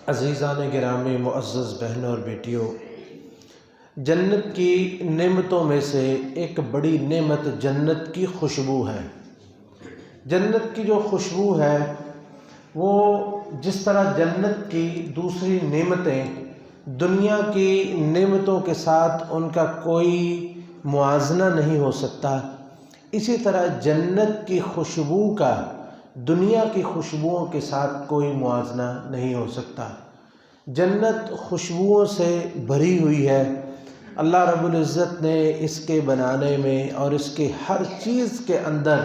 عزیزان گرامی، معزز بہنوں اور بیٹیوں، جنت کی نعمتوں میں سے ایک بڑی نعمت جنت کی خوشبو ہے۔ جنت کی جو خوشبو ہے وہ جس طرح جنت کی دوسری نعمتیں دنیا کی نعمتوں کے ساتھ ان کا کوئی موازنہ نہیں ہو سکتا، اسی طرح جنت کی خوشبو کا دنیا کی خوشبوؤں کے ساتھ کوئی موازنہ نہیں ہو سکتا۔ جنت خوشبوؤں سے بھری ہوئی ہے۔ اللہ رب العزت نے اس کے بنانے میں اور اس کے ہر چیز کے اندر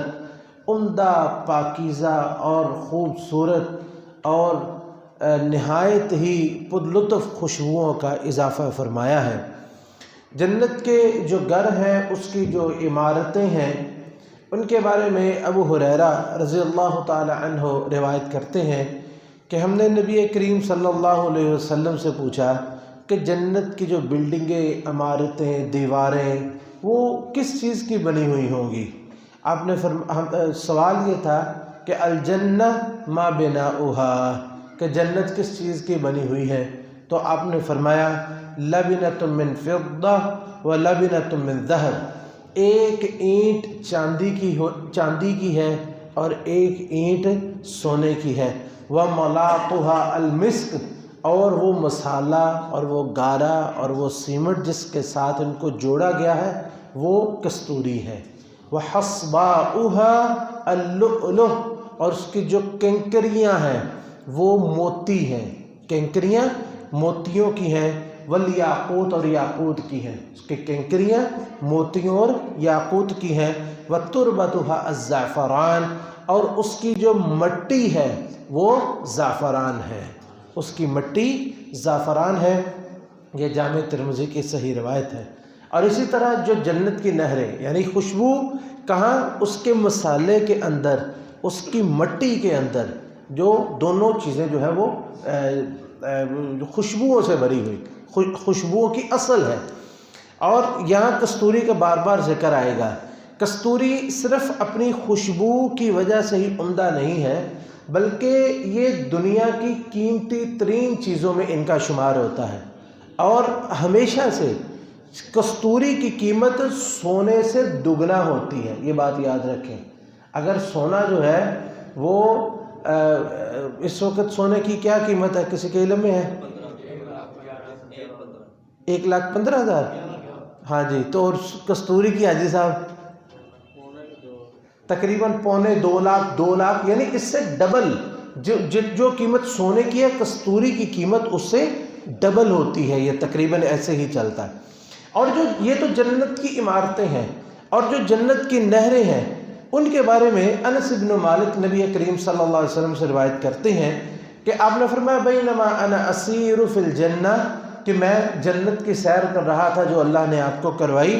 عمدہ، پاکیزہ اور خوبصورت اور نہایت ہی پرلطف خوشبوؤں کا اضافہ فرمایا ہے۔ جنت کے جو گھر ہیں، اس کی جو عمارتیں ہیں، ان کے بارے میں ابو ہریرہ رضی اللہ تعالی عنہ روایت کرتے ہیں کہ ہم نے نبی کریم صلی اللہ علیہ وسلم سے پوچھا کہ جنت کی جو بلڈنگیں، عمارتیں، دیواریں وہ کس چیز کی بنی ہوئی ہوں گی؟ آپ نے سوال یہ تھا کہ الجنہ ما بناؤہا، کہ جنت کس چیز کی بنی ہوئی ہے؟ تو آپ نے فرمایا لبنۃ من فضہ و لبنۃ من ذہب، ایک اینٹ چاندی کی ہے اور ایک اینٹ سونے کی ہے، وَمَلَاطُهَا الْمِسْكِ، اور وہ مسالہ اور وہ گارا اور وہ سیمنٹ جس کے ساتھ ان کو جوڑا گیا ہے وہ کستوری ہے، وَحَصْبَاؤُهَا اللُّؤْلُؤُ، اور اس کی جو کنکریاں ہیں وہ موتی ہیں، کنکریاں موتیوں کی ہیں، والیاقوت، اور یاقوت کی ہیں، اس کی کنکریاں موتیوں اور یاقوت کی ہیں، وَتُرْبَتُهَا الزَّعْفَرَانُ، اور اس کی جو مٹی ہے وہ زعفران ہے، اس کی مٹی زعفران ہے۔ یہ جامع ترمذی کی صحیح روایت ہے۔ اور اسی طرح جو جنت کی نہریں، یعنی خوشبو کہاں؟ اس کے مسالے کے اندر، اس کی مٹی کے اندر، جو دونوں چیزیں جو ہے وہ خوشبوؤں سے بھری ہوئی، خوشبوؤں کی اصل ہے۔ اور یہاں کستوری کا بار بار ذکر آئے گا۔ کستوری صرف اپنی خوشبو کی وجہ سے ہی عمدہ نہیں ہے، بلکہ یہ دنیا کی قیمتی ترین چیزوں میں ان کا شمار ہوتا ہے، اور ہمیشہ سے کستوری کی قیمت سونے سے دگنا ہوتی ہے، یہ بات یاد رکھیں۔ اگر سونا جو ہے وہ اس وقت سونے کی کیا قیمت ہے، کسی کے علم میں ہے؟ 1,15,000۔ ہاں جی، تو اور کستوری کی حاجی صاحب تقریباً 1.25 2 لاکھ، یعنی اس سے ڈبل جو قیمت سونے کی ہے، کستوری کی قیمت اس سے ڈبل ہوتی ہے، یہ تقریباً ایسے ہی چلتا ہے۔ اور یہ تو جنت کی عمارتیں ہیں، اور جو جنت کی نہریں ہیں ان کے بارے میں انس بن مالک نبی کریم صلی اللہ علیہ وسلم سے روایت کرتے ہیں کہ آپ نے فرمایا بینما انا اسیر فی الجنہ، کہ میں جنت کی سیر کر رہا تھا جو اللہ نے آپ کو کروائی،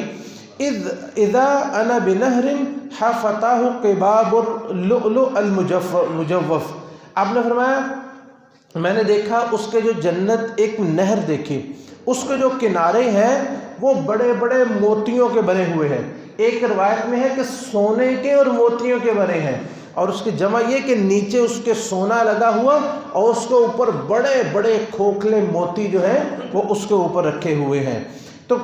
اذا انا بنہر حفتاہ قباب اللؤلؤ المجوف، آپ نے فرمایا میں نے دیکھا اس کے جو جنت ایک نہر دیکھی، اس کے جو کنارے ہیں وہ بڑے بڑے موتیوں کے بنے ہوئے ہیں۔ ایک روایت میں ہے کہ سونے کے اور موتیوں کے بنے ہیں، اور اس کی جمع یہ کہ نیچے اس کے سونا لگا ہوا اور اس کے اوپر بڑے بڑے کھوکھلے موتی جو ہیں وہ اس کے اوپر رکھے ہوئے ہیں۔ تو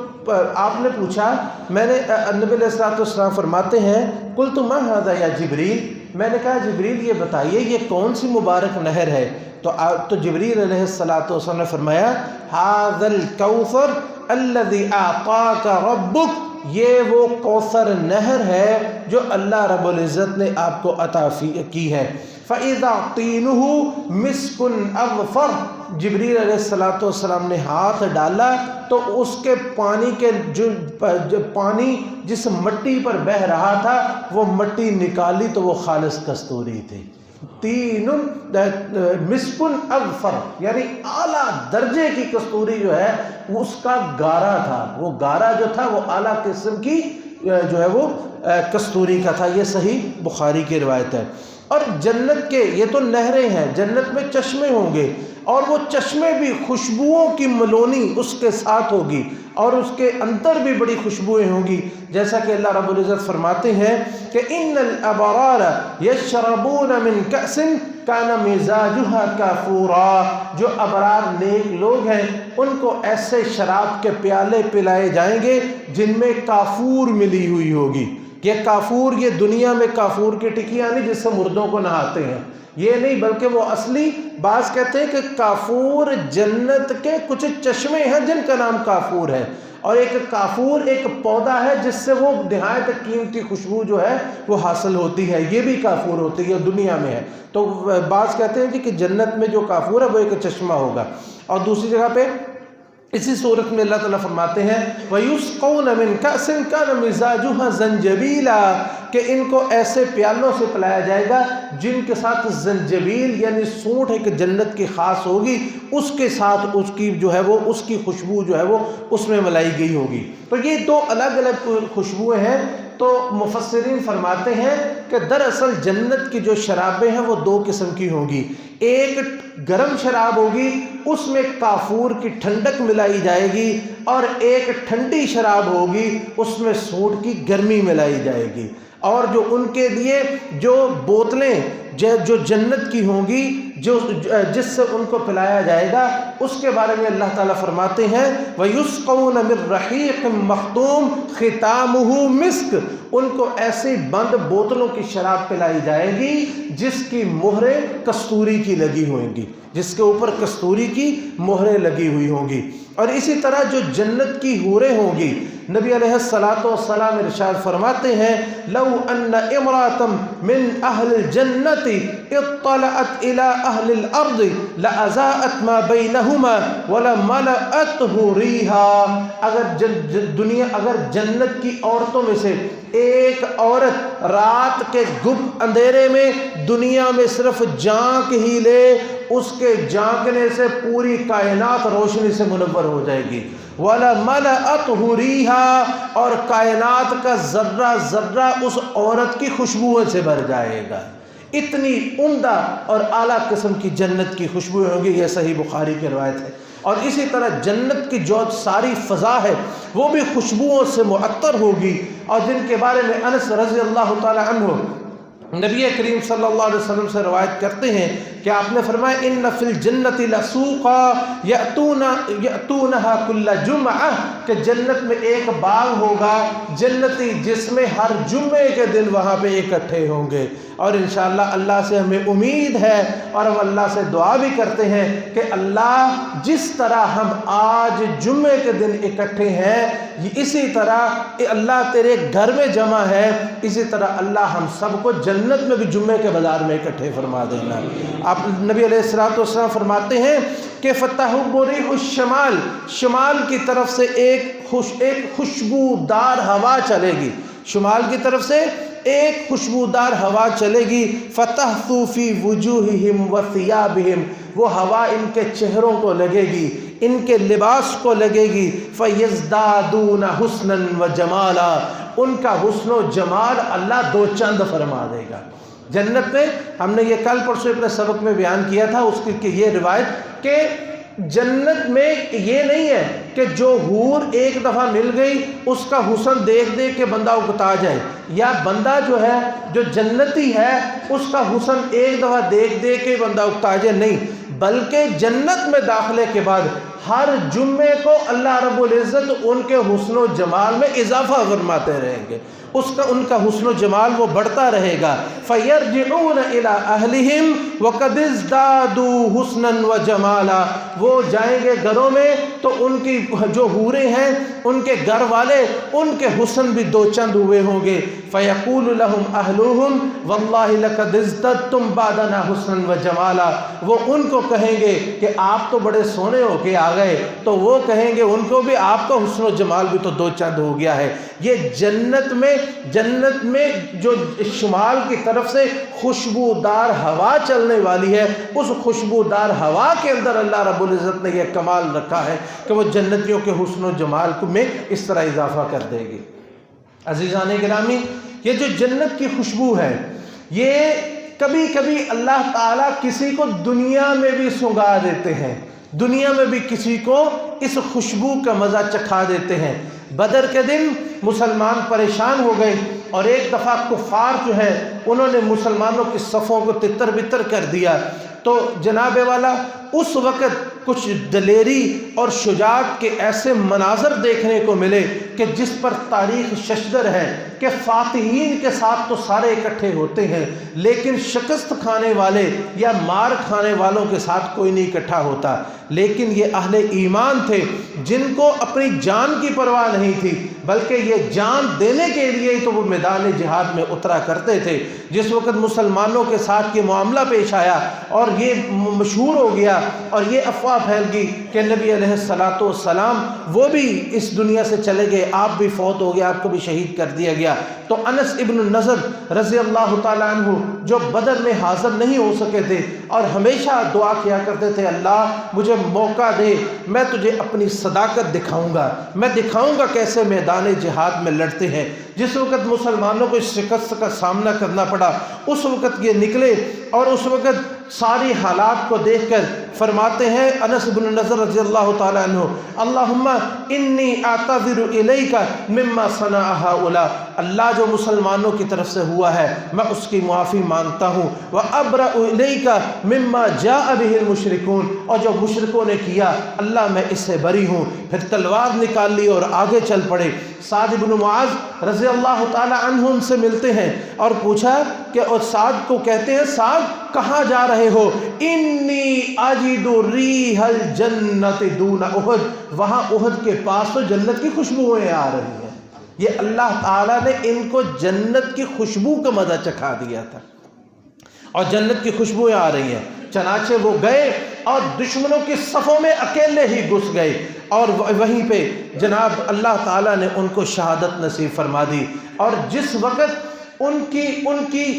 آپ نے پوچھا، میں نے نبی علیہ الصلوۃ والسلام فرماتے ہیں قلت ما ھذا یا جبریل، میں نے کہا جبریل یہ بتائیے یہ کون سی مبارک نہر ہے؟ تو جبریل علیہ الصلوۃ والسلام نے فرمایا ھذا الکوثر الذی اعطاک ربک، یہ وہ کوثر نہر ہے جو اللہ رب العزت نے آپ کو عطا کی ہے۔ فَإِذَا طِينُهُ مِسْكٌ أَغْفَرُ، جبریل علیہ الصلوۃ والسلام نے ہاتھ ڈالا تو اس کے پانی کے جو پانی جس مٹی پر بہہ رہا تھا وہ مٹی نکالی تو وہ خالص کستوری تھی۔ تین مسکن اغفر، یعنی اعلیٰ درجے کی کستوری جو ہے وہ اس کا گارا تھا، وہ گارا جو تھا وہ اعلیٰ قسم کی جو ہے وہ کستوری کا تھا۔ یہ صحیح بخاری کی روایت ہے۔ اور جنت کے یہ تو نہریں ہیں، جنت میں چشمے ہوں گے، اور وہ چشمے بھی خوشبوؤں کی ملونی اس کے ساتھ ہوگی، اور اس کے اندر بھی بڑی خوشبوئیں ہوں گی، جیسا کہ اللہ رب العزت فرماتے ہیں کہ ان الابرار یشربون من کأس کان مزاجھا کافورا، جو ابرار نیک لوگ ہیں ان کو ایسے شراب کے پیالے پلائے جائیں گے جن میں کافور ملی ہوئی ہوگی۔ یہ کافور، یہ دنیا میں کافور کی ٹکیاں نہیں جس سے مردوں کو نہاتے ہیں، یہ نہیں، بلکہ وہ اصلی، بعض کہتے ہیں کہ کافور جنت کے کچھ چشمے ہیں جن کا نام کافور ہے، اور ایک کافور ایک پودا ہے جس سے وہ نہایت قیمتی خوشبو جو ہے وہ حاصل ہوتی ہے، یہ بھی کافور ہوتی ہے، دنیا میں ہے۔ تو بعض کہتے ہیں کہ جنت میں جو کافور ہے وہ ایک چشمہ ہوگا۔ اور دوسری جگہ پہ اسی صورت میں اللہ تعالیٰ فرماتے ہیں وَيُسْقَوْنَ مِن كَأْسٍ كَانَ مِزَاجُهَا زَنْجَبِيلًا، کہ ان کو ایسے پیالوں سے پلایا جائے گا جن کے ساتھ زنجبیل یعنی سونٹ ایک جنت کی خاص ہوگی، اس کے ساتھ اس کی جو ہے وہ اس کی خوشبو جو ہے وہ اس میں ملائی گئی ہوگی۔ تو یہ دو الگ الگ خوشبوئیں ہیں۔ تو مفسرین فرماتے ہیں کہ دراصل جنت کی جو شرابیں ہیں وہ دو قسم کی ہوں گی، ایک گرم شراب ہوگی اس میں کافور کی ٹھنڈک ملائی جائے گی، اور ایک ٹھنڈی شراب ہوگی اس میں سونٹ کی گرمی ملائی جائے گی۔ اور جو ان کے لیے جو بوتلیں جو جنت کی ہوں گی جس سے ان کو پلایا جائے گا، اس کے بارے میں اللہ تعالیٰ فرماتے ہیں وَيُسْقَوْنَ مِن رَّحِيقٍ مَّخْتُومٍ خِتَامُهُ مِسْك، ان کو ایسی بند بوتلوں کی شراب پلائی جائے گی جس کی مہریں کستوری کی لگی ہوئیں گی، جس کے اوپر کستوری کی مہریں لگی ہوئی ہوں گی۔ اور اسی طرح جو جنت کی حوریں ہوں گی، نبی علیہ السلام ارشاد فرماتے ہیں لو ان امرأة من اہل الجنت اطلعت الى اہل الارض لأضاءت ما بینہما ولملأته ریحا، اگر جنت کی عورتوں میں سے ایک عورت رات کے گپ اندھیرے میں دنیا میں صرف جانک ہی لے، اس کے جانکنے سے پوری کائنات روشنی سے منور ہو جائے گی، وَلَمَلَأَتْهُ رِيحًا، اور کائنات کا ذرہ ذرہ اس عورت کی خوشبوؤں سے بھر جائے گا۔ اتنی عمدہ اور اعلیٰ قسم کی جنت کی خوشبوئیں ہوں گی، یہ صحیح بخاری کی روایت ہے۔ اور اسی طرح جنت کی جو ساری فضا ہے وہ بھی خوشبوؤں سے معطر ہوگی، اور جن کے بارے میں انس رضی اللہ تعالی عنہ نبی کریم صلی اللہ علیہ وسلم سے روایت کرتے ہیں کہ آپ نے فرمایا ان فی الجنت لسوقا یأتونہا کل جمعہ، کہ جنت میں ایک باغ ہوگا جنتی جس میں ہر جمعے کے دن وہاں پہ اکٹھے ہوں گے۔ اور انشاءاللہ اللہ سے ہمیں امید ہے اور ہم اللہ سے دعا بھی کرتے ہیں کہ اللہ جس طرح ہم آج جمعے کے دن اکٹھے ہیں، اسی طرح اللہ تیرے گھر میں جمع ہے، اسی طرح اللہ ہم سب کو جنت میں بھی جمعے کے بازار میں اکٹھے فرما دینا۔ آپ نبی علیہ السلام فرماتے ہیں کہ فتحب ریح الشمال، شمال کی طرف سے ایک خوشبودار ہوا چلے گی، شمال کی طرف سے ایک خوشبودار ہوا چلے گی، فتحثو فی وجوہہم وثیابہم، وہ ہوا ان کے چہروں کو لگے گی، ان کے لباس کو لگے گی، فیزدادون حسنا وجمالا، ان کا حسن و جمال اللہ دو چند فرما دے گا۔ جنت میں ہم نے یہ کل پرسوں اپنے سبق میں بیان کیا تھا اس کی یہ روایت کہ جنت میں یہ نہیں ہے کہ جو حور ایک دفعہ مل گئی اس کا حسن دیکھ دیکھ کے بندہ اکتا جائے، یا بندہ جو ہے جو جنتی ہے اس کا حسن ایک دفعہ دیکھ دیکھ کے بندہ اکتا جائے، نہیں، بلکہ جنت میں داخلے کے بعد ہر جمعے کو اللہ رب العزت ان کے حسن و جمال میں اضافہ فرماتے رہیں گے، ان کا حسن و جمال وہ بڑھتا رہے گا۔ فَيَرْجِعُونَ إِلَىٰ أَهْلِهِمْ وَقَدِ ازْدَادُوا حُسْنًا وَجَمَالًا، وہ جائیں گے گھروں میں تو ان کی جو حوریں ہیں ان کے گھر والے ان کے حسن بھی دو چند ہوئے ہوں گے۔ فَيَقُولُ لَهُمْ أَهْلُهُمْ وَاللَّهِ لَقَدِ ازْدَدْتُمْ بَعْدَنَا حُسْنًا وَجَمَالًا، وہ ان کو کہیں گے کہ آپ تو بڑے سونے ہو کے آ گئے، تو وہ کہیں گے ان کو بھی آپ کا حسن و جمال بھی تو دو چند ہو گیا ہے۔ یہ جنت میں جو شمال کی طرف سے خوشبودار ہوا چلنے والی ہے، اس خوشبودار ہوا کے اندر اللہ رب العزت نے یہ کمال رکھا ہے کہ وہ جنتیوں کے حسن و جمال میں اس طرح اضافہ کر دے گی۔ عزیزان گرامی، یہ جو جنت کی خوشبو ہے یہ کبھی کبھی اللہ تعالیٰ کسی کو دنیا میں بھی سنگا دیتے ہیں، دنیا میں بھی کسی کو اس خوشبو کا مزہ چکھا دیتے ہیں۔ بدر کے دن مسلمان پریشان ہو گئے اور ایک دفعہ کفار جو ہے انہوں نے مسلمانوں کی صفوں کو تتر بتر کر دیا، تو جناب والا اس وقت کچھ دلیری اور شجاعت کے ایسے مناظر دیکھنے کو ملے کہ جس پر تاریخ ششدر ہے کہ فاتحین کے ساتھ تو سارے اکٹھے ہوتے ہیں لیکن شکست کھانے والے یا مار کھانے والوں کے ساتھ کوئی نہیں اکٹھا ہوتا۔ لیکن یہ اہل ایمان تھے جن کو اپنی جان کی پرواہ نہیں تھی، بلکہ یہ جان دینے کے لیے ہی تو وہ میدان جہاد میں اترا کرتے تھے۔ جس وقت مسلمانوں کے ساتھ یہ معاملہ پیش آیا اور یہ مشہور ہو گیا اور یہ افواہ پھیل گئی کہ نبی علیہ السلام وہ بھی اس دنیا سے چلے گئے، آپ بھی فوت ہو گئے، آپ کو بھی شہید کر دیا گیا، تو انس ابن النضر رضی اللہ تعالیٰ عنہ جو بدر میں حاضر نہیں ہو سکے تھے اور ہمیشہ دعا کیا کرتے تھے، اللہ مجھے موقع دے، میں تجھے اپنی صداقت دکھاؤں گا، میں دکھاؤں گا کیسے میدان جہاد میں لڑتے ہیں۔ جس وقت مسلمانوں کو اس شکست کا سامنا کرنا پڑا اس وقت یہ نکلے اور اس وقت ساری حالات کو دیکھ کر فرماتے ہیں انس بن نضر رضی اللہ تعالیٰ عنہ، اللہم انی اعتذر الیک مما صنع ہؤلاء، اللہ جو مسلمانوں کی طرف سے ہوا ہے میں اس کی معافی مانگتا ہوں، وابرأ الیک مما جاء به المشرکون، اور جو مشرکوں نے کیا اللہ میں اس سے بری ہوں۔ پھر تلوار نکال لی اور آگے چل پڑے۔ سعد بن معاذ رضی اللہ تعالیٰ عنہ ان سے ملتے ہیں اور پوچھا کہ، اور سعد کو کہتے ہیں سعد کہاں جا رہے ہو؟ انی اجد ریح الجنت دون احد، وہاں احد کے پاس تو جنت کی خوشبوئیں آ رہی ہیں۔ یہ اللہ تعالیٰ نے ان کو جنت کی خوشبو کا مزہ چکھا دیا تھا اور جنت کی خوشبوئیں آ رہی ہیں۔ چنانچہ وہ گئے اور دشمنوں کی صفوں میں اکیلے ہی گھس گئے اور وہیں پہ جناب اللہ تعالیٰ نے ان کو شہادت نصیب فرما دی۔ اور جس وقت ان کی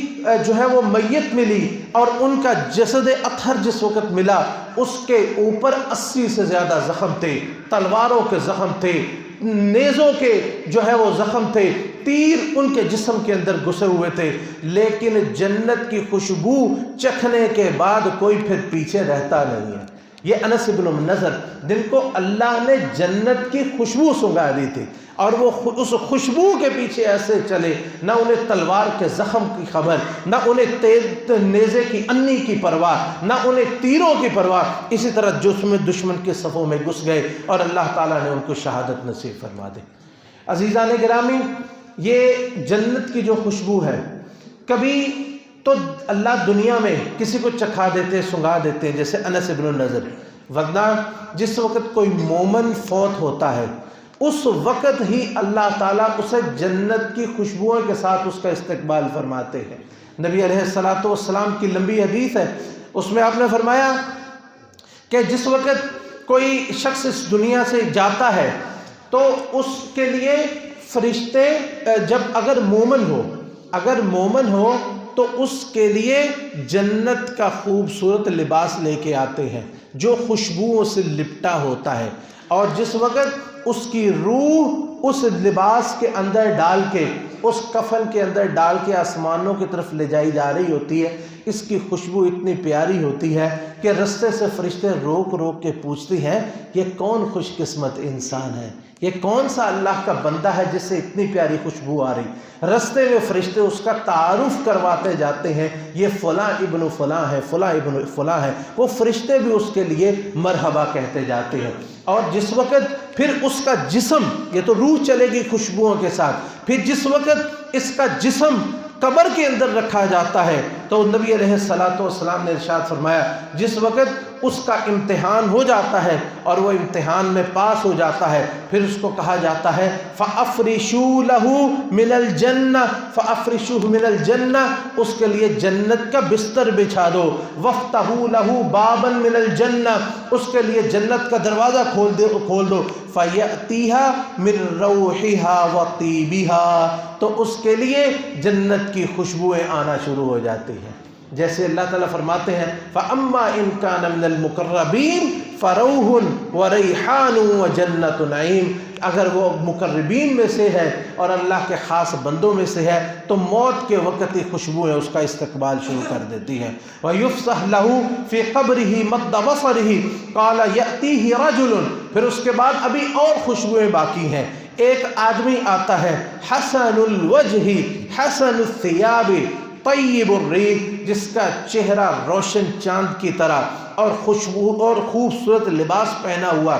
جو ہے وہ میت ملی اور ان کا جسد اطہر جس وقت ملا اس کے اوپر 80 سے زیادہ زخم تھے، تلواروں کے زخم تھے، نیزوں کے جو ہے وہ زخم تھے، تیر ان کے جسم کے اندر گھسے ہوئے تھے، لیکن جنت کی خوشبو چکھنے کے بعد کوئی پھر پیچھے رہتا نہیں ہے۔ یہ انس بن نضر جن کو اللہ نے جنت کی خوشبو سنگا دی تھی اور وہ اس خوشبو کے پیچھے ایسے چلے، نہ انہیں تلوار کے زخم کی خبر، نہ انہیں تیز نیزے کی انی کی پرواہ، نہ انہیں تیروں کی پرواہ، اسی طرح دشمن کے صفوں میں گھس گئے اور اللہ تعالیٰ نے ان کو شہادت نصیب فرما دی۔ عزیزان گرامی، یہ جنت کی جو خوشبو ہے، کبھی تو اللہ دنیا میں کسی کو چکھا دیتے، سنگا دیتے ہیں جیسے انس بن نضر، ورنہ جس وقت کوئی مومن فوت ہوتا ہے اس وقت ہی اللہ تعالیٰ اسے جنت کی خوشبوؤں کے ساتھ اس کا استقبال فرماتے ہیں۔ نبی علیہ السلام کی لمبی حدیث ہے، اس میں آپ نے فرمایا کہ جس وقت کوئی شخص اس دنیا سے جاتا ہے تو اس کے لیے فرشتے اگر مومن ہو تو اس کے لیے جنت کا خوبصورت لباس لے کے آتے ہیں جو خوشبوؤں سے لپٹا ہوتا ہے، اور جس وقت اس کی روح اس لباس کے اندر ڈال کے، اس کفن کے اندر ڈال کے آسمانوں کی طرف لے جائی جا رہی ہوتی ہے، اس کی خوشبو اتنی پیاری ہوتی ہے کہ رستے سے فرشتے روک روک کے پوچھتے ہیں یہ کون خوش قسمت انسان ہے، یہ کون سا اللہ کا بندہ ہے جس سے اتنی پیاری خوشبو آ رہی۔ رستے میں فرشتے اس کا تعارف کرواتے جاتے ہیں، یہ فلاں ابن فلاں ہے، فلاں ابن فلاں ہے، وہ فرشتے بھی اس کے لیے مرحبا کہتے جاتے ہیں۔ اور جس وقت پھر اس کا جسم، یہ تو روح چلے گی خوشبوؤں کے ساتھ، پھر جس وقت اس کا جسم قبر کے اندر رکھا جاتا ہے تو نبی علیہ السلام نے ارشاد فرمایا جس وقت اس کا امتحان ہو جاتا ہے اور وہ امتحان میں پاس ہو جاتا ہے، پھر اس کو کہا جاتا ہے فَأَفْرِشُوا لَهُ مِنَ الْجَنَّةِ فَأَفْرِشُوهُ مِنَ الْجَنَّةِ، اس کے لیے جنت کا بستر بچھا دو، وَافْتَحُوا لَهُ بَابًا مِنَ الْجَنَّةِ، اس کے لیے جنت کا دروازہ کھول دو، فَيَأْتِيهَا مِن رَوْحِهَا وَطِيبِهَا، تو اس کے لیے جنت کی خوشبوئیں آنا شروع ہو جاتی ہیں۔ جیسے اللہ تعالیٰ فرماتے ہیں فَأَمَّا إِن كَانَ مِنَ الْمُقَرَّبِينَ فَرَوْحٌ وَرَيْحَانٌ وَجَنَّةُ نَعِيمٍ، اگر وہ مقربین میں سے ہے اور اللہ کے خاص بندوں میں سے ہے تو موت کے وقت ہی خوشبوئیں اس کا استقبال شروع کر دیتی ہیں۔ وَيُفْسَحْ لَهُ فِي قَبْرِهِ مَدَّ بَصَرِهِ قَالَ يَأْتِيهِ رَجُلٌ، پھر اس کے بعد ابھی اور خوشبوئیں باقی ہیں، ایک آدمی آتا ہے حسن الوجہ حسن الثیاب طیب الریح، جس کا چہرہ روشن چاند کی طرح اور خوشبو اور خوبصورت لباس پہنا ہوا،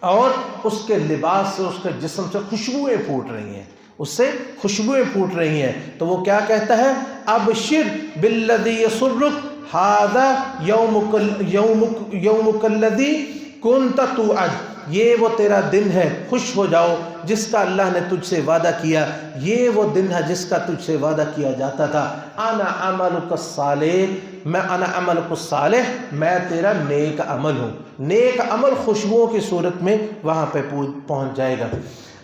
اور اس کے لباس سے اس کے جسم سے خوشبوئیں پھوٹ رہی ہیں، اس سے خوشبوئیں پھوٹ رہی ہیں، تو وہ کیا کہتا ہے؟ ابشر بالذی یسرک ھذا یومک الذی کنت توعد، یہ وہ تیرا دن ہے، خوش ہو جاؤ جس کا اللہ نے تجھ سے وعدہ کیا، یہ وہ دن ہے جس کا تجھ سے وعدہ کیا جاتا تھا۔ انا عملک الصالح، انا عملک الصالح، میں تیرا نیک عمل ہوں۔ نیک عمل خوشبوؤں کی صورت میں وہاں پہ پہنچ جائے گا۔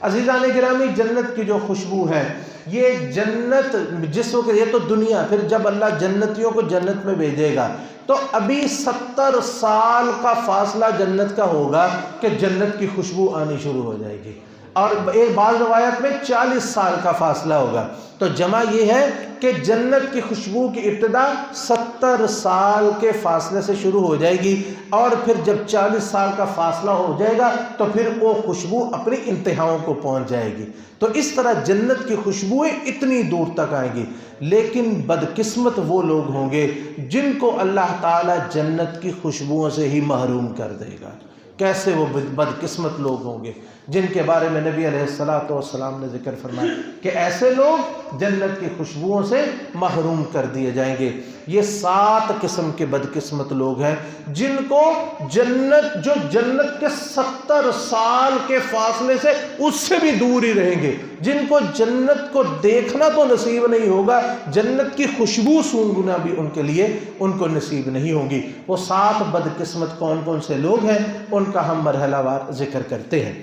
عزیزان گرامی، جنت کی جو خوشبو ہے، یہ جنت جس وقت، یہ تو دنیا، پھر جب اللہ جنتیوں کو جنت میں بھیجے گا تو ابھی 70 سال کا فاصلہ جنت کا ہوگا کہ جنت کی خوشبو آنی شروع ہو جائے گی، اور ایک بعض روایت میں 40 سال کا فاصلہ ہوگا، تو جمع یہ ہے کہ جنت کی خوشبو کی ابتدا 70 سال کے فاصلے سے شروع ہو جائے گی، اور پھر جب 40 سال کا فاصلہ ہو جائے گا تو پھر وہ خوشبو اپنی انتہاؤں کو پہنچ جائے گی۔ تو اس طرح جنت کی خوشبوئیں اتنی دور تک آئیں گی، لیکن بدقسمت وہ لوگ ہوں گے جن کو اللہ تعالیٰ جنت کی خوشبوؤں سے ہی محروم کر دے گا۔ کیسے وہ بدقسمت لوگ ہوں گے جن کے بارے میں نبی علیہ السلام نے ذکر فرمایا کہ ایسے لوگ جنت کی خوشبوؤں سے محروم کر دیے جائیں گے۔ یہ 7 قسم کے بدقسمت لوگ ہیں جن کو جو جنت کے 70 سال کے فاصلے سے اس سے بھی دور ہی رہیں گے، جن کو جنت کو دیکھنا تو نصیب نہیں ہوگا، جنت کی خوشبو سونگھنا بھی ان کے لیے ان کو نصیب نہیں ہوگی۔ وہ 7 بدقسمت کون کون سے لوگ ہیں ان کا ہم مرحلہ وار ذکر کرتے ہیں۔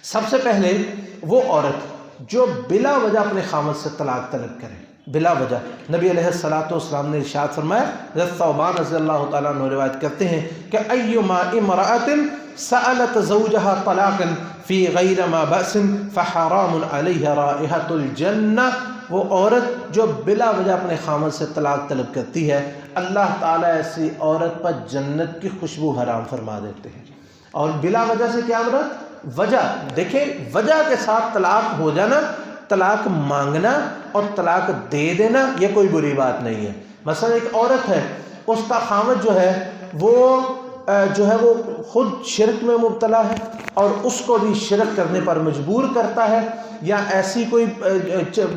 سب سے پہلے وہ عورت جو بلا وجہ اپنے خامد سے طلاق طلب کرے، بلا وجہ۔ نبی علیہ السلام نے ارشاد فرمایا، حضرت ثوبان رضی اللہ تعالیٰ عنہ روایت کرتے ہیں کہ ایما امرأۃ سألت زوجها طلاقا فی غیر ما بأس فحرام علیہ رائحۃ الجنہ، وہ عورت جو بلا وجہ اپنے خامد سے طلاق طلب کرتی ہے، اللہ تعالیٰ ایسی عورت پر جنت کی خوشبو حرام فرما دیتے ہیں۔ اور بلا وجہ سے کیا مراد؟ وجہ، دیکھیں وجہ کے ساتھ طلاق ہو جانا، طلاق مانگنا اور طلاق دے دینا، یہ کوئی بری بات نہیں ہے۔ مثلا ایک عورت ہے، اس کا خامد جو ہے وہ خود شرک میں مبتلا ہے اور اس کو بھی شرک کرنے پر مجبور کرتا ہے، یا ایسی کوئی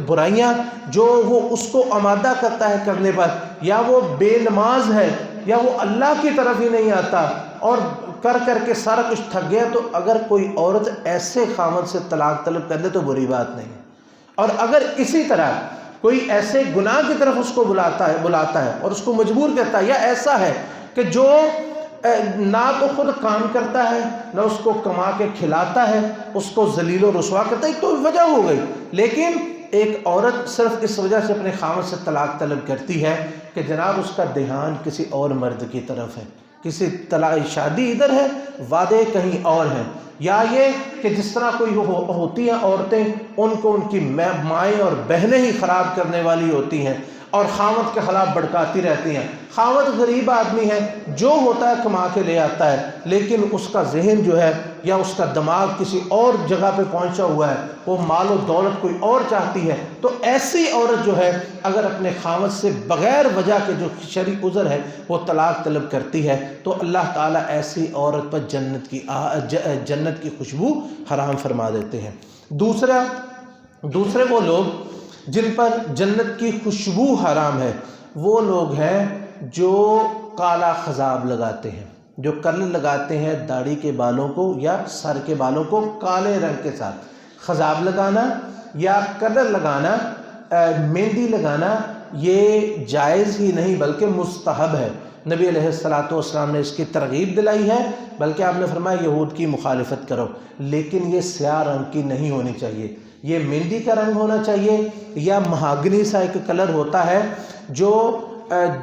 برائیاں جو وہ اس کو آمادہ کرتا ہے کرنے پر، یا وہ بے نماز ہے، یا وہ اللہ کی طرف ہی نہیں آتا اور کر کر کے سارا کچھ تھک گیا، تو اگر کوئی عورت ایسے خامد سے طلاق طلب کر لے تو بری بات نہیں ہے۔ اور اگر اسی طرح کوئی ایسے گناہ کی طرف اس کو بلاتا ہے اور اس کو مجبور کرتا ہے، یا ایسا ہے کہ جو نہ تو خود کام کرتا ہے نہ اس کو کما کے کھلاتا ہے، اس کو ذلیل و رسوا کرتا ہے، تو وجہ ہو گئی، لیکن ایک عورت صرف اس وجہ سے اپنے خامد سے طلاق طلب کرتی ہے کہ جناب اس کا دھیان کسی اور مرد کی طرف ہے، کسی شادی ادھر ہے، وعدے کہیں اور ہیں، یا یہ کہ جس طرح کوئی ہوتی ہیں عورتیں، ان کو ان کی مائیں اور بہنیں ہی خراب کرنے والی ہوتی ہیں اور خامد کے خلاف بھڑکاتی رہتی ہیں۔ خامد غریب آدمی ہے، جو ہوتا ہے کما کے لے آتا ہے، لیکن اس کا ذہن جو ہے یا اس کا دماغ کسی اور جگہ پہ پہنچا ہوا ہے، وہ مال و دولت کوئی اور چاہتی ہے، تو ایسی عورت جو ہے اگر اپنے خامد سے بغیر وجہ کے جو شرعی عذر ہے وہ طلاق طلب کرتی ہے، تو اللہ تعالیٰ ایسی عورت پر جنت کی خوشبو حرام فرما دیتے ہیں۔ دوسرے وہ لوگ جن پر جنت کی خوشبو حرام ہے، وہ لوگ ہیں جو کالا خضاب لگاتے ہیں، جو کلر لگاتے ہیں داڑھی کے بالوں کو یا سر کے بالوں کو کالے رنگ کے ساتھ۔ خضاب لگانا یا کلر لگانا، مہندی لگانا، یہ جائز ہی نہیں بلکہ مستحب ہے۔ نبی علیہ السلام نے اس کی ترغیب دلائی ہے، بلکہ آپ نے فرمایا یہود کی مخالفت کرو، لیکن یہ سیاہ رنگ کی نہیں ہونی چاہیے، یہ مہندی کا رنگ ہونا چاہیے، یا مہاگنی سا ایک کلر ہوتا ہے جو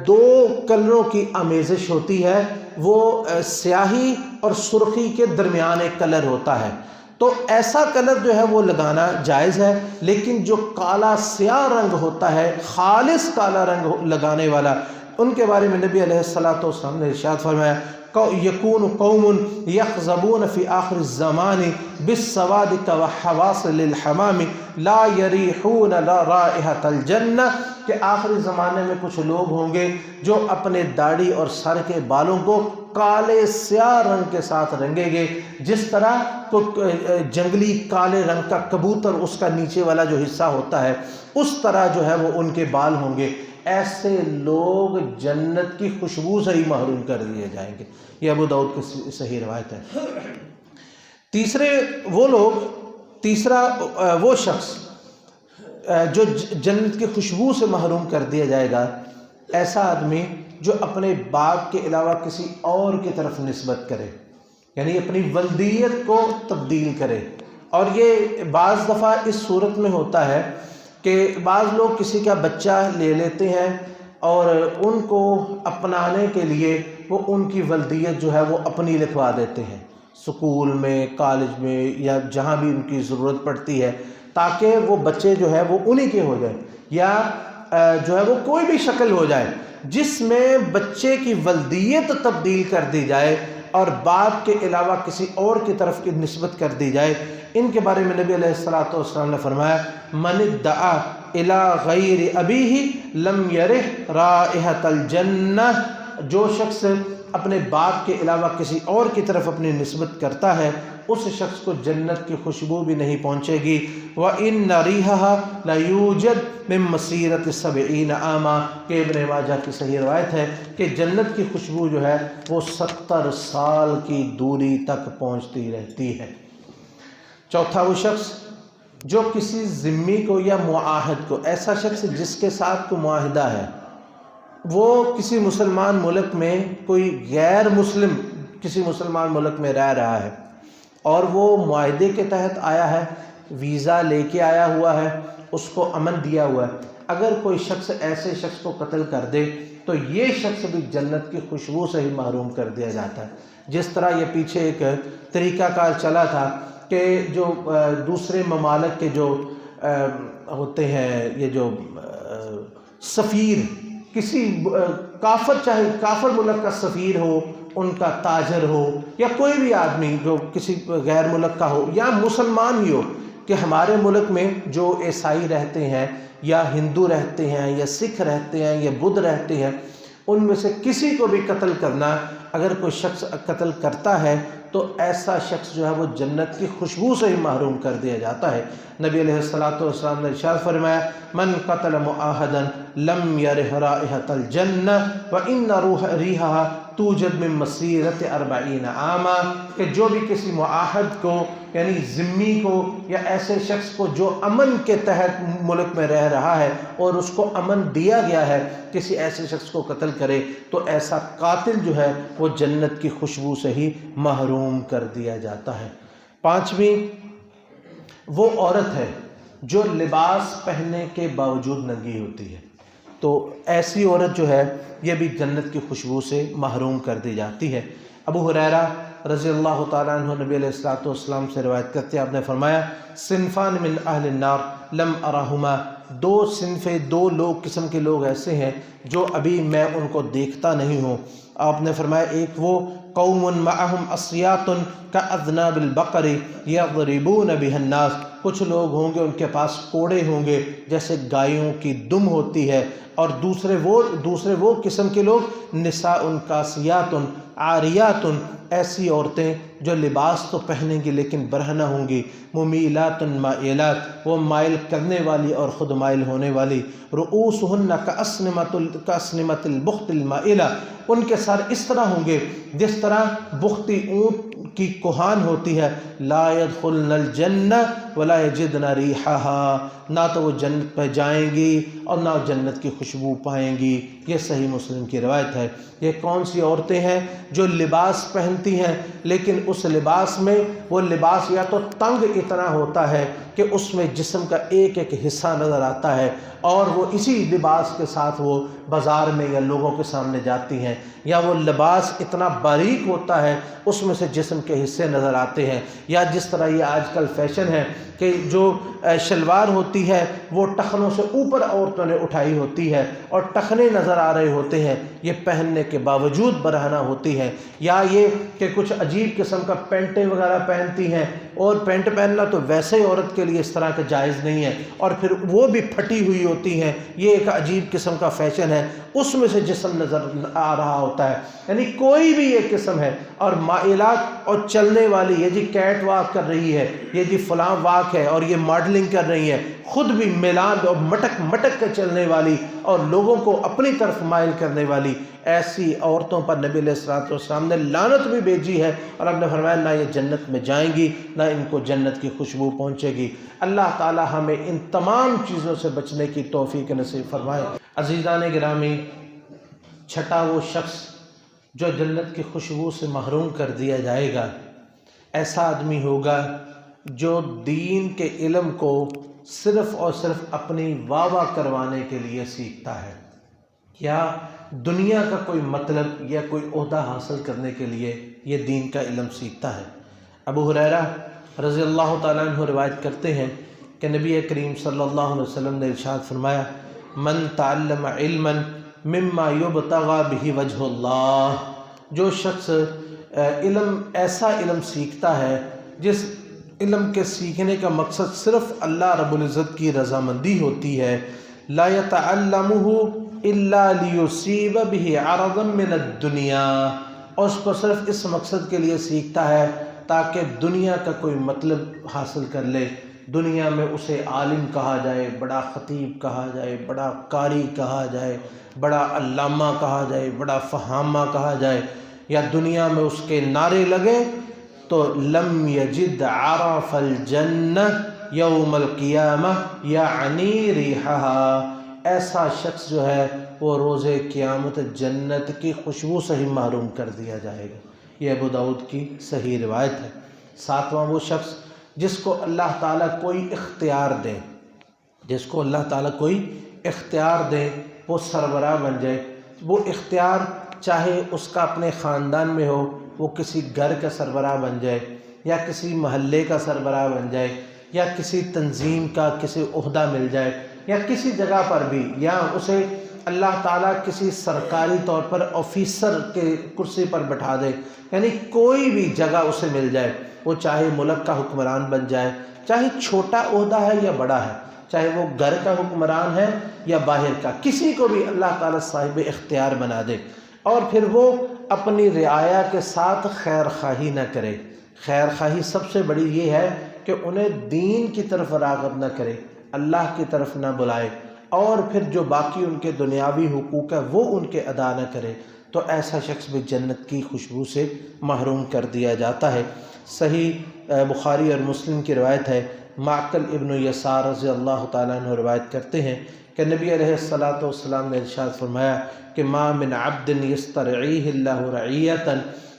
2 کلروں کی آمیزش ہوتی ہے، وہ سیاہی اور سرخی کے درمیان ایک کلر ہوتا ہے، تو ایسا کلر جو ہے وہ لگانا جائز ہے، لیکن جو کالا سیاہ رنگ ہوتا ہے، خالص کالا رنگ لگانے والا، ان کے بارے میں نبی علیہ السلام نے ارشاد فرمایا یکون قوم یخضبون فی آخر الزمان بالسواد کحواصل الحمام لا یریحون رائحۃ الجنہ، کہ آخری زمانے میں کچھ لوگ ہوں گے جو اپنے داڑھی اور سر کے بالوں کو کالے سیاہ رنگ کے ساتھ رنگیں گے، جس طرح تو جنگلی کالے رنگ کا کبوتر اس کا نیچے والا جو حصہ ہوتا ہے اس طرح جو ہے وہ ان کے بال ہوں گے۔ ایسے لوگ جنت کی خوشبو سے ہی محروم کر دیے جائیں گے۔ یہ ابو داؤد کی صحیح روایت ہے۔ تیسرا وہ شخص جو جنت کی خوشبو سے محروم کر دیا جائے گا، ایسا آدمی جو اپنے باپ کے علاوہ کسی اور کی طرف نسبت کرے، یعنی اپنی ولدیت کو تبدیل کرے۔ اور یہ بعض دفعہ اس صورت میں ہوتا ہے کہ بعض لوگ کسی کا بچہ لے لیتے ہیں اور ان کو اپنانے کے لیے وہ ان کی ولدیت جو ہے وہ اپنی لکھوا دیتے ہیں، سکول میں، کالج میں، یا جہاں بھی ان کی ضرورت پڑتی ہے، تاکہ وہ بچے جو ہے وہ انہی کے ہو جائیں، یا جو ہے وہ کوئی بھی شکل ہو جائے جس میں بچے کی ولدیت تبدیل کر دی جائے اور باپ کے علاوہ کسی اور کی طرف کی نسبت کر دی جائے۔ ان کے بارے میں نبی علیہ الصلوۃ والسلام نے فرمایا من ادعا الی غیر ابیہ لم یرح رائحۃ الجنہ، جو شخص اپنے باپ کے علاوہ کسی اور کی طرف اپنی نسبت کرتا ہے اس شخص کو جنت کی خوشبو بھی نہیں پہنچے گی۔ وَإِنَّ رِيحَهَا لَيُوجَدْ مِن مَّسِيرَةِ 70 عَامًا، کہ ابن ماجہ کی صحیح روایت ہے کہ جنت کی خوشبو جو ہے وہ 70 سال کی دوری تک پہنچتی رہتی ہے۔ چوتھا وہ شخص جو کسی ذمی کو یا معاہد کو، ایسا شخص جس کے ساتھ کوئی معاہدہ ہے، وہ کسی مسلمان ملک میں، کوئی غیر مسلم کسی مسلمان ملک میں رہ رہا ہے اور وہ معاہدے کے تحت آیا ہے، ویزا لے کے آیا ہوا ہے، اس کو امن دیا ہوا ہے، اگر کوئی شخص ایسے شخص کو قتل کر دے تو یہ شخص بھی جنت کی خوشبو سے ہی محروم کر دیا جاتا ہے۔ جس طرح یہ پیچھے ایک طریقہ کار چلا تھا کہ جو دوسرے ممالک کے جو ہوتے ہیں، یہ جو سفیر، کسی کافر، چاہے کافر ملک کا سفیر ہو، ان کا تاجر ہو، یا کوئی بھی آدمی جو کسی غیر ملک کا ہو یا مسلمان ہی ہو، کہ ہمارے ملک میں جو عیسائی رہتے ہیں یا ہندو رہتے ہیں یا سکھ رہتے ہیں یا بدھ رہتے ہیں، ان میں سے کسی کو بھی قتل کرنا، اگر کوئی شخص قتل کرتا ہے تو ایسا شخص جو ہے وہ جنت کی خوشبو سے ہی محروم کر دیا جاتا ہے۔ نبی علیہ الصلوۃ والسلام نے ارشاد فرمایا من قتل معاہدا لم یرح رائحۃ الجنہ وان ریحها توجد من مسیرۃ 40 عاما، کہ جو بھی کسی معاہد کو، یعنی ذمی کو یا ایسے شخص کو جو امن کے تحت ملک میں رہ رہا ہے اور اس کو امن دیا گیا ہے، کسی ایسے شخص کو قتل کرے تو ایسا قاتل جو ہے وہ جنت کی خوشبو سے ہی محروم کر دیا جاتا ہے۔ پانچویں وہ عورت ہے جو لباس پہننے کے باوجود ننگی ہوتی ہے، تو ایسی عورت جو ہے یہ بھی جنت کی خوشبو سے محروم کر دی جاتی ہے۔ ابو ہریرہ رضی اللہ تعالیٰ عنہ نبی علیہ الصلوۃ والسلام سے روایت کرتے ہیں، آپ نے فرمایا صنفان من اہل النار لم ارہما، دو صنفیں، دو لوگ، قسم کے لوگ ایسے ہیں جو ابھی میں ان کو دیکھتا نہیں ہوں۔ آپ نے فرمایا ایک وہ قوم معہم اسیات کاذناب البقر یضربون بها الناس، کچھ لوگ ہوں گے ان کے پاس کوڑے ہوں گے جیسے گایوں کی دم ہوتی ہے، اور دوسرے وہ قسم کے لوگ نساء کاسیات عاریات، ایسی عورتیں جو لباس تو پہنیں گی لیکن برہنہ ہوں گی، ممیلات مائلات، وہ مائل کرنے والی اور خود مائل ہونے والی، رؤوسہن کاسنمۃ البخت المائلہ، ان کے سر اس طرح ہوں گے جس طرح بختی اونٹ کی کوہان ہوتی ہے، لا يدخلن الجنہ ولا یجدن ریحہا، نہ تو وہ جنت پہ جائیں گی اور نہ جنت کی خوشبو پائیں گی۔ یہ صحیح مسلم کی روایت ہے۔ یہ کون سی عورتیں ہیں جو لباس پہنتی ہیں لیکن اس لباس میں وہ لباس یا تو تنگ اتنا ہوتا ہے کہ اس میں جسم کا ایک ایک حصہ نظر آتا ہے، اور وہ اسی لباس کے ساتھ وہ بازار میں یا لوگوں کے سامنے جاتی ہیں، یا وہ لباس اتنا باریک ہوتا ہے اس میں سے جسم کے حصے نظر آتے ہیں، یا جس طرح یہ آج کل فیشن ہے کہ جو شلوار ہوتی ہے وہ ٹخنوں سے اوپر عورتوں نے اٹھائی ہوتی ہے اور ٹخنے نظر آ رہے ہوتے ہیں، یہ پہننے کے باوجود برہنہ ہوتی ہے، یا یہ کہ کچھ عجیب قسم کا پینٹیں وغیرہ پہنتی ہیں، اور پینٹ پہننا تو ویسے ہی عورت کے لیے اس طرح کا جائز نہیں ہے، اور پھر وہ بھی پھٹی ہوئی ہوتی ہیں، یہ ایک عجیب قسم کا فیشن ہے، اس میں سے جسم نظر آ رہا ہوتا ہے، یعنی کوئی بھی یہ قسم ہے، اور مائلات اور چلنے والی، یہ جی کیٹ واک کر رہی ہے، یہ جی فلاں واک ہے، اور یہ ماڈلنگ کر رہی ہے، خود بھی میلان اور مٹک مٹک کے چلنے والی اور لوگوں کو اپنی طرف مائل کرنے والی ایسی عورتوں پر نبی علیہ الصلوۃ والسلام نے لعنت بھی بھیجی ہے، اور آپ نے فرمایا نہ یہ جنت میں جائیں گی، نہ ان کو جنت کی خوشبو پہنچے گی۔ اللہ تعالی ہمیں ان تمام چیزوں سے بچنے کی توفیق نصیب فرمائے۔ عزیزان گرامی، چھٹا وہ شخص جو جنت کی خوشبو سے محروم کر دیا جائے گا، ایسا آدمی ہوگا جو دین کے علم کو صرف اور صرف اپنی واہ واہ کروانے کے لیے سیکھتا ہے، یا دنیا کا کوئی مطلب یا کوئی عہدہ حاصل کرنے کے لیے یہ دین کا علم سیکھتا ہے۔ ابو ہریرہ رضی اللہ تعالیٰ عنہ روایت کرتے ہیں کہ نبی کریم صلی اللہ علیہ وسلم نے ارشاد فرمایا، من تعلم علما مما یبتغى بہ وجہ اللہ، جو شخص ایسا علم سیکھتا ہے جس علم کے سیکھنے کا مقصد صرف اللہ رب العزت کی رضامندی ہوتی ہے، لا يتعلمہ الا لیصیب بہ عرضا من الدنیا، اور اس کو صرف اس مقصد کے لیے سیکھتا ہے تاکہ دنیا کا کوئی مطلب حاصل کر لے، دنیا میں اسے عالم کہا جائے، بڑا خطیب کہا جائے، بڑا قاری کہا جائے، بڑا علامہ کہا جائے، بڑا فہامہ کہا جائے، یا دنیا میں اس کے نعرے لگے، تو لم یجد عرف الجنہ یوم القیامہ یعنی ریحہا، ایسا شخص جو ہے وہ روز قیامت جنت کی خوشبو سے ہی محروم کر دیا جائے گا۔ یہ ابو داؤد کی صحیح روایت ہے۔ ساتواں وہ شخص جس کو اللہ تعالیٰ کوئی اختیار دے، جس کو اللہ تعالیٰ کوئی اختیار دے، وہ سربراہ بن جائے، وہ اختیار چاہے اس کا اپنے خاندان میں ہو، وہ کسی گھر کا سربراہ بن جائے، یا کسی محلے کا سربراہ بن جائے، یا کسی تنظیم کا کسی عہدہ مل جائے، یا کسی جگہ پر بھی، یا اسے اللہ تعالیٰ کسی سرکاری طور پر آفیسر کے کرسی پر بٹھا دے، یعنی کوئی بھی جگہ اسے مل جائے، وہ چاہے ملک کا حکمران بن جائے، چاہے چھوٹا عہدہ ہے یا بڑا ہے، چاہے وہ گھر کا حکمران ہے یا باہر کا، کسی کو بھی اللہ تعالیٰ صاحب اختیار بنا دے، اور پھر وہ اپنی رعایا کے ساتھ خیر خواہی نہ کرے۔ خیر خواہی سب سے بڑی یہ ہے کہ انہیں دین کی طرف راغب نہ کرے، اللہ کی طرف نہ بلائے، اور پھر جو باقی ان کے دنیاوی حقوق ہے وہ ان کے ادا نہ کرے، تو ایسا شخص بھی جنت کی خوشبو سے محروم کر دیا جاتا ہے۔ صحیح بخاری اور مسلم کی روایت ہے، معقل ابن یسار رضی اللہ تعالیٰ عنہ روایت کرتے ہیں کہ نبی علیہ الصلوۃ والسلام نے ارشاد فرمایا کہ ما من عبد یسترعیہ اللہ رعیۃ،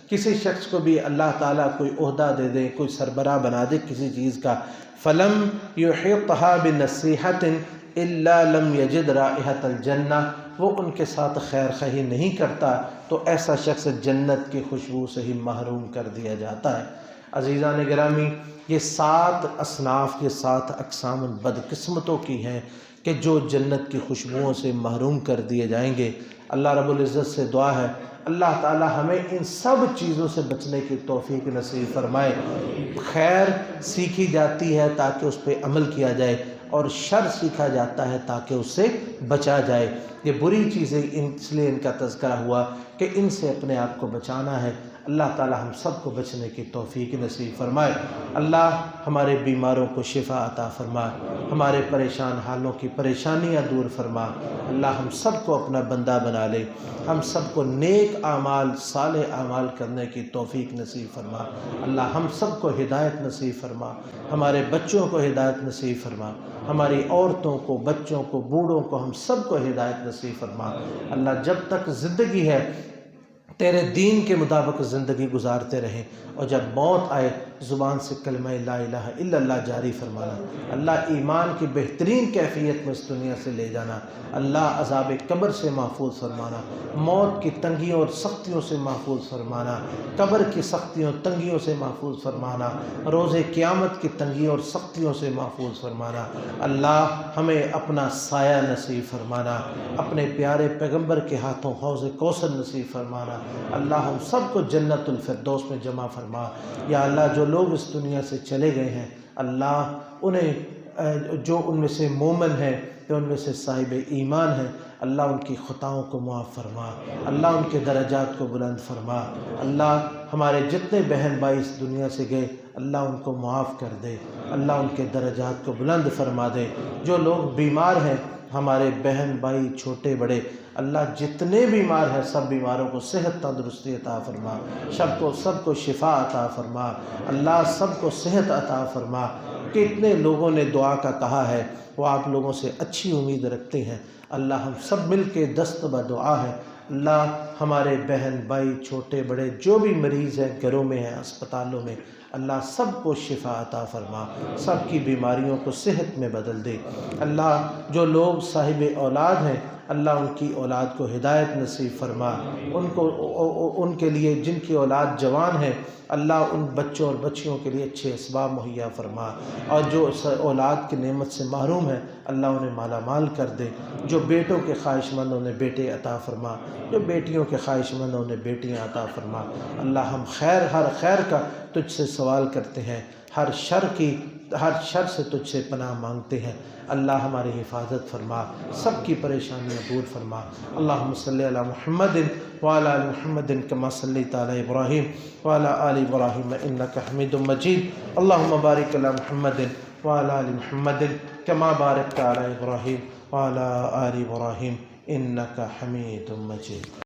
کسی شخص کو بھی اللہ تعالیٰ کوئی عہدہ دے دے، کوئی سربراہ بنا دے کسی چیز کا، فلم یحیطھا بنصیحۃ الا لم یجد رائحۃ الجنہ، وہ ان کے ساتھ خیر خواہی نہیں کرتا تو ایسا شخص جنت کی خوشبو سے ہی محروم کر دیا جاتا ہے۔ عزیزان گرامی، یہ 7 اصناف، یہ 7 اقسام بدقسمتوں کی ہیں کہ جو جنت کی خوشبوؤں سے محروم کر دیے جائیں گے۔ اللہ رب العزت سے دعا ہے اللہ تعالی ہمیں ان سب چیزوں سے بچنے کی توفیق نصیب فرمائے۔ خیر سیکھی جاتی ہے تاکہ اس پہ عمل کیا جائے، اور شر سیکھا جاتا ہے تاکہ اس سے بچا جائے۔ یہ بری چیزیں اس لیے ان کا تذکرہ ہوا کہ ان سے اپنے آپ کو بچانا ہے۔ اللہ تعالی ہم سب کو بچنے کی توفیق نصیب فرمائے۔ اللہ ہمارے بیماروں کو شفا عطا فرما، ہمارے پریشان حالوں کی پریشانیاں دور فرما۔ اللہ ہم سب کو اپنا بندہ بنا لے، ہم سب کو نیک اعمال، صالح اعمال کرنے کی توفیق نصیب فرما۔ اللہ ہم سب کو ہدایت نصیب فرما، ہمارے بچوں کو ہدایت نصیب فرما، ہماری عورتوں کو، بچوں کو، بوڑھوں کو، ہم سب کو ہدایت نصیب فرما۔ اللہ جب تک زندگی ہے تیرے دین کے مطابق زندگی گزارتے رہیں، اور جب موت آئے زبان سے کلمہ لا الہ الا اللہ جاری فرمانا۔ اللہ ایمان کی بہترین کیفیت میں اس دنیا سے لے جانا۔ اللہ عذاب قبر سے محفوظ فرمانا، موت کی تنگیوں اور سختیوں سے محفوظ فرمانا، قبر کی سختیوں تنگیوں سے محفوظ فرمانا، روز قیامت کی تنگیوں اور سختیوں سے محفوظ فرمانا۔ اللہ ہمیں اپنا سایہ نصیب فرمانا، اپنے پیارے پیغمبر کے ہاتھوں حوض کوثر نصیب فرمانا۔ اللہ ہم سب کو جنت الفردوس میں جمع فرما۔ یا اللہ جو لوگ اس دنیا سے چلے گئے ہیں، اللہ انہیں جو ان میں سے مومن ہیں، جو ان میں سے صاحب ایمان ہیں، اللہ ان کی خطاؤں کو معاف فرما، اللہ ان کے درجات کو بلند فرما۔ اللہ ہمارے جتنے بہن بھائی اس دنیا سے گئے، اللہ ان کو معاف کر دے، اللہ ان کے درجات کو بلند فرما دے۔ جو لوگ بیمار ہیں ہمارے بہن بھائی چھوٹے بڑے، اللہ جتنے بیمار ہیں سب بیماروں کو صحت تندرستی عطا فرما، سب کو شفا عطا فرما، اللہ سب کو صحت عطا فرما۔ کتنے لوگوں نے دعا کا کہا ہے، وہ آپ لوگوں سے اچھی امید رکھتے ہیں، اللہ ہم سب مل کے دست بدعا ہے، اللہ ہمارے بہن بھائی چھوٹے بڑے جو بھی مریض ہیں، گھروں میں ہیں، اسپتالوں میں، اللہ سب کو شفا عطا فرما، سب کی بیماریوں کو صحت میں بدل دے۔ اللہ جو لوگ صاحب اولاد ہیں، اللہ ان کی اولاد کو ہدایت نصیب فرما، ان کے لیے جن کی اولاد جوان ہے، اللہ ان بچوں اور بچیوں کے لیے اچھے اسباب مہیا فرما، اور جو اولاد کی نعمت سے محروم ہے اللہ انہیں مالا مال کر دے۔ جو بیٹوں کے خواہش مند انہیں بیٹے عطا فرما، جو بیٹیوں کے خواہش مند انہیں بیٹیاں عطا فرما۔ اللہ ہم ہر خیر کا تجھ سے سوال کرتے ہیں، ہر شر سے تجھ سے پناہ مانگتے ہیں۔ اللہ ہماری حفاظت فرما، سب کی پریشانیاں دور فرما۔ اللہم صلی علی محمد وعلی آل محمد کما صلیت علی ابراہیم وعلی آل ابراہیم انک حمید مجید۔ اللہم بارک علی محمد وعلی آل محمد کما بارکت علی ابراہیم وعلی آل ابراہیم انک حمید مجید۔